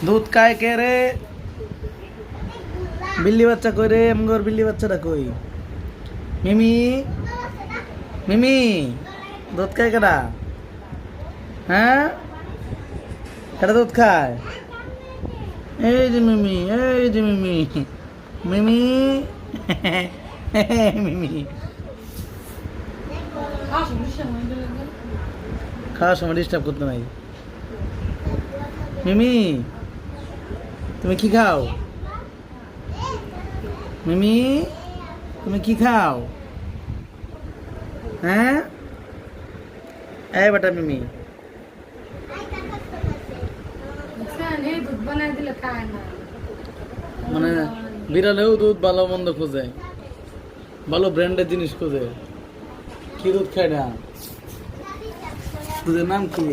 দুধ খায় কে রে? বিল্লি বাচ্চা কই রে? আমগর বিল্লি বাচ্চাটা কই? মিমি, মিমি, দুধ খায় কেডা? হ্যাঁ, কেডা দুধ খায়? এই যে মিমি, এই যে মিমি, মিমি, মিমি। খাওয়ার সময় ডিস্টার্ব করতে নাই। মিমি, তুমি কি খাও? মিমি, তুমি কি খাও? হ্যাঁ, এই বেটা মিমি। মানে বিড়ালেও দুধ ভালো মন্দ খোঁজে, ভালো ব্র্যান্ডের জিনিস খোঁজে। কি দুধ খায় না? দুধের নাম কি?